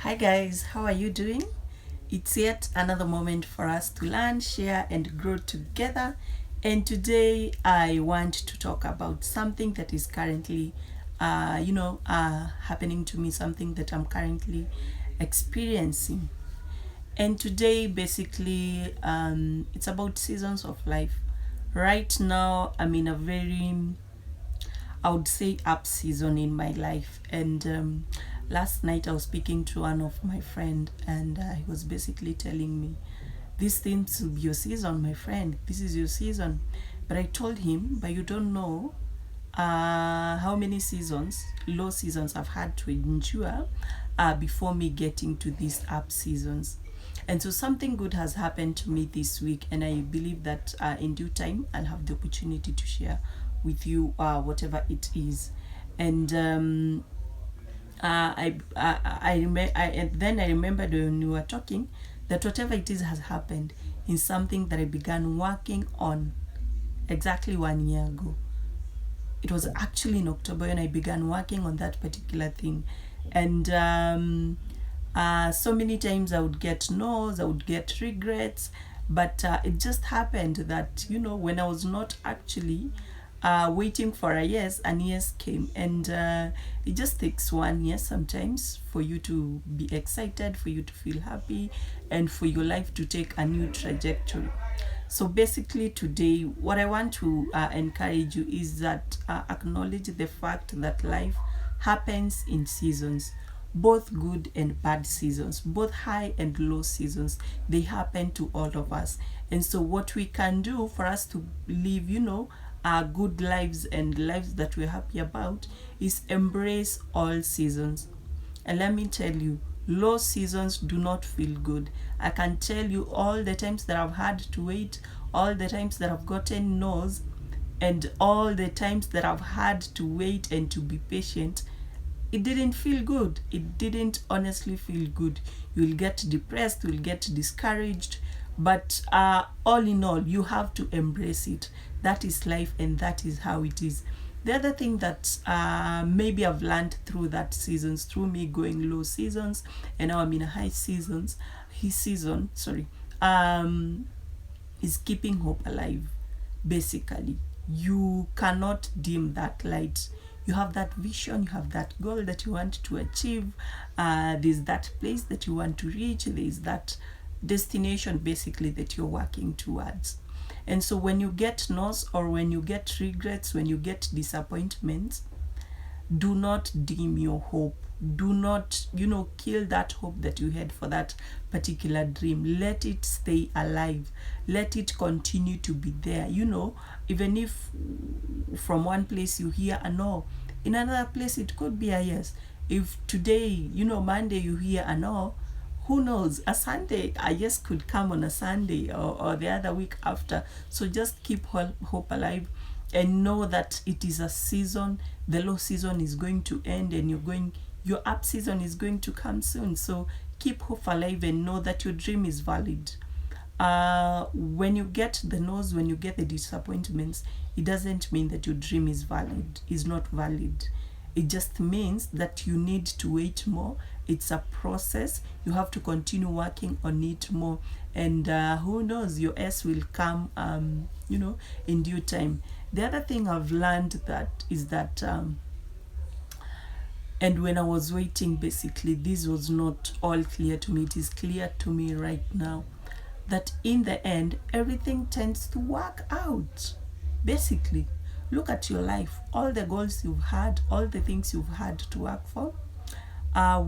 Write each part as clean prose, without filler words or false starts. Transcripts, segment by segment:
Hi guys, how are you doing? It's yet another moment for us to learn, share, and grow together. And today I want to talk about something that is currently, happening to me, something that I'm currently experiencing. And today, basically, it's about seasons of life. Right now, I'm in a very, I would say, up season in my life. And last night, I was speaking to one of my friend, and he was basically telling me, "This seems to be your season, my friend. This is your season." But I told him, "But you don't know how many seasons, low seasons, I've had to endure before me getting to these up seasons." And so something good has happened to me this week, and I believe that in due time I'll have the opportunity to share with you whatever it is. And and then I remembered when we were talking that whatever it is has happened in something that I began working on exactly 1 year ago. It was actually in October when I began working on that particular thing. And so many times I would get no's, I would get regrets, but it just happened that, when I was not actually waiting for a yes, an yes came. And it just takes 1 year sometimes for you to be excited, for you to feel happy, and for your life to take a new trajectory. So basically, today, what I want to encourage you is that acknowledge the fact that life happens in seasons, both good and bad seasons, both high and low seasons. They happen to all of us. And so, what we can do for us to live, good lives and lives that we're happy about is embrace all seasons. And let me tell you, low seasons do not feel good. I can tell you all the times that I've had to wait, all the times that I've gotten no's, and all the times that I've had to wait and to be patient. It didn't feel good. It didn't honestly feel good. You'll get depressed, you'll get discouraged, but all in all, you have to embrace it. That is life, and that is how it is. The other thing that maybe I've learned through that seasons, through me going low seasons, and now I'm in a his season, sorry, is keeping hope alive. Basically, you cannot dim that light. You have that vision, you have that goal that you want to achieve. There's that place that you want to reach. There's that destination basically that you're working towards. And so when you get no's, or when you get regrets, when you get disappointments, do not dim your hope. Do not, kill that hope that you had for that particular dream. Let it stay alive. Let it continue to be there. Even if from one place you hear a no, in another place it could be a yes. If today, Monday, you hear a no, who knows, a Sunday, a yes could come on a Sunday, or the other week after. So just keep hope alive, and know that it is a season. The low season is going to end, and your up season is going to come soon. So keep hope alive, and know that your dream is valid. When you get the no's, when you get the disappointments, it doesn't mean that your dream is not valid. It just means that you need to wait more. It's a process. You have to continue working on it more. And who knows, your S will come, in due time. The other thing I've learned is that, and when I was waiting, basically, this was not all clear to me. It is clear to me right now that in the end, everything tends to work out. Basically, look at your life, all the goals you've had, all the things you've had to work for.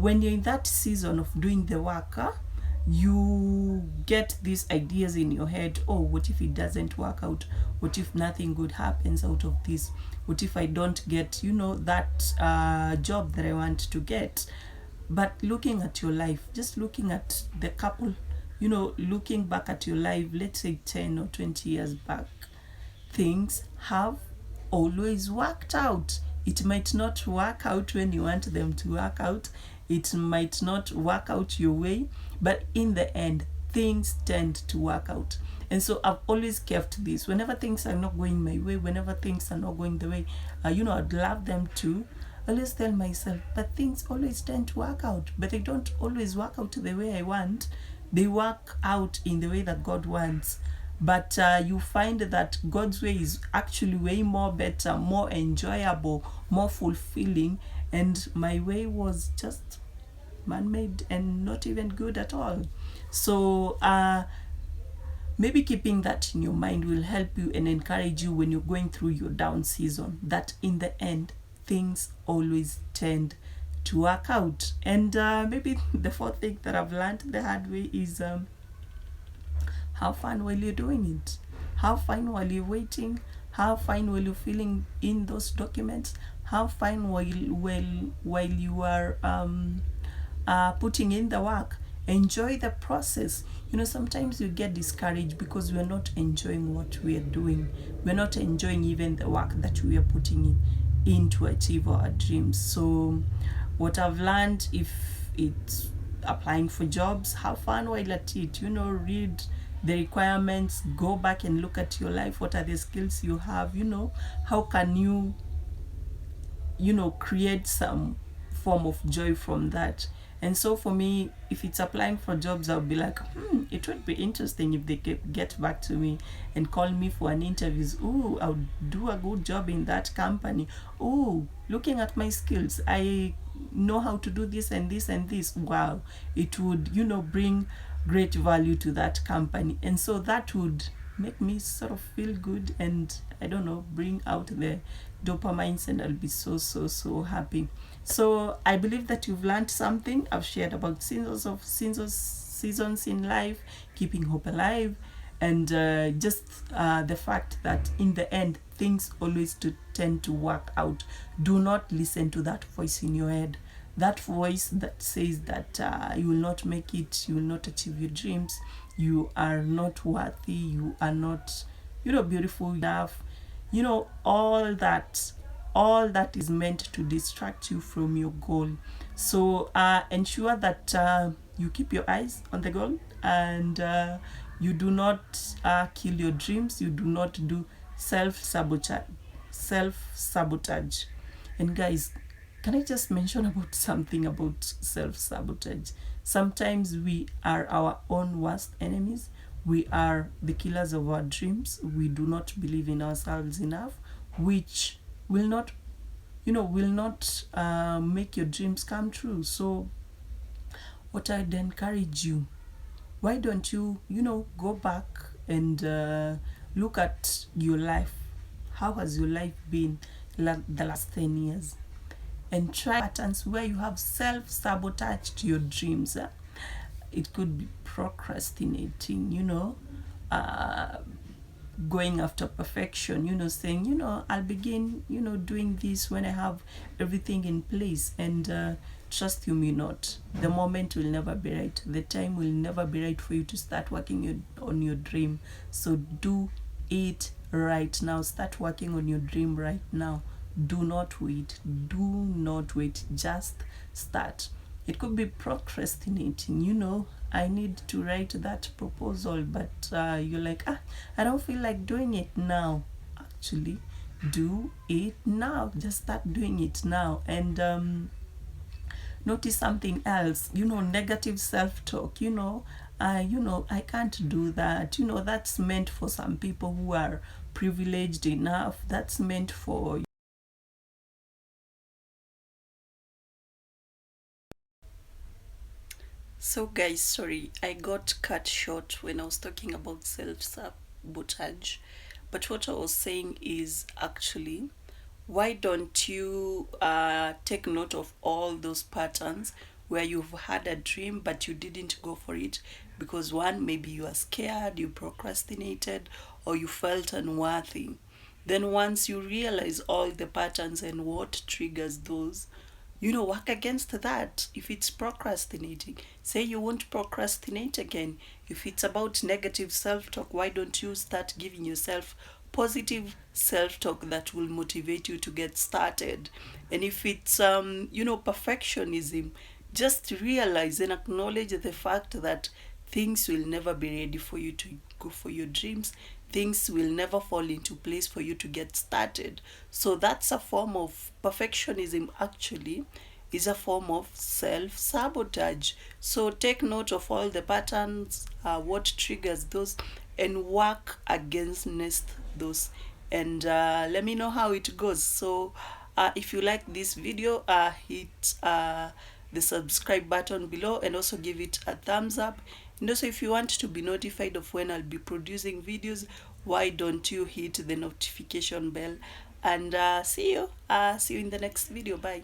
When you're in that season of doing the work, you get these ideas in your head. Oh, what if it doesn't work out? What if nothing good happens out of this? What if I don't get, that job that I want to get? But looking at your life, just looking at the couple, looking back at your life, let's say 10 or 20 years back, things have always worked out. It might not work out when you want them to work out. It might not work out your way, but in the end, things tend to work out. And so I've always kept this. Whenever things are not going my way, whenever things are not going the way, I'd love them to I always tell myself that things always tend to work out, but they don't always work out the way I want. They work out in the way that God wants. But you find that God's way is actually way more better, more enjoyable, more fulfilling, and my way was just man-made and not even good at all. So maybe keeping that in your mind will help you and encourage you when you're going through your down season, that in the end things always tend to work out. And maybe the fourth thing that I've learned the hard way is have fun while you're doing it. Have fun while you're waiting. Have fun while you're filling in those documents. Have fun while you are putting in the work. Enjoy the process. Sometimes you get discouraged because we're not enjoying what we are doing. We're not enjoying even the work that we are putting in to achieve our dreams. So what I've learned, if it's applying for jobs, have fun while at it. Read the requirements, go back and look at your life. What are the skills you have? How can you create some form of joy from that? And so for me, if it's applying for jobs, I'll be like, it would be interesting if they get back to me and call me for an interview. Oh, I'll do a good job in that company. Oh, looking at my skills, I know how to do this and this and this. Wow, it would, bring great value to that company. And so that would make me sort of feel good and, I don't know, bring out the dopamines, and I'll be so happy. So I believe that you've learned something. I've shared about seasons in life, keeping hope alive, and just the fact that in the end things always tend to work out. Do not listen to that voice in your head, that voice that says that you will not make it, you will not achieve your dreams, you are not worthy, you are not beautiful enough. All that is meant to distract you from your goal. So ensure that you keep your eyes on the goal, and you do not kill your dreams. You do not do self-sabotage. And guys, can I just mention about something about self-sabotage? Sometimes we are our own worst enemies. We are the killers of our dreams. We do not believe in ourselves enough, which will not make your dreams come true. So what I'd encourage you, why don't you go back and look at your life. How has your life been the last 10 years? And try patterns where you have self-sabotaged your dreams. It could be procrastinating, going after perfection, saying, I'll begin, doing this when I have everything in place. And trust you me not, the moment will never be right. The time will never be right for you to start working on your dream. So do it right now. Start working on your dream right now. Do not wait. Do not wait. Just start. It could be procrastinating, I need to write that proposal, but you're like, I don't feel like doing it now. Actually, do it now. Just start doing it now. And notice something else, negative self-talk, I can't do that. That's meant for some people who are privileged enough. That's meant for So guys, sorry, I got cut short when I was talking about self-sabotage. But what I was saying is actually, why don't you take note of all those patterns where you've had a dream but you didn't go for it because one, maybe you are scared, you procrastinated, or you felt unworthy. Then once you realize all the patterns and what triggers those, work against that. If it's procrastinating, say you won't procrastinate again. If it's about negative self-talk, why don't you start giving yourself positive self-talk that will motivate you to get started? And if it's perfectionism, just realize and acknowledge the fact that things will never be ready for you to go for your dreams, things will never fall into place for you to get started. So that's a form of perfectionism, actually is a form of self-sabotage. So take note of all the patterns, what triggers those, and work against those. And let me know how it goes. So if you like this video, hit the subscribe button below and also give it a thumbs up. And also, if you want to be notified of when I'll be producing videos, why don't you hit the notification bell? And see you in the next video. Bye.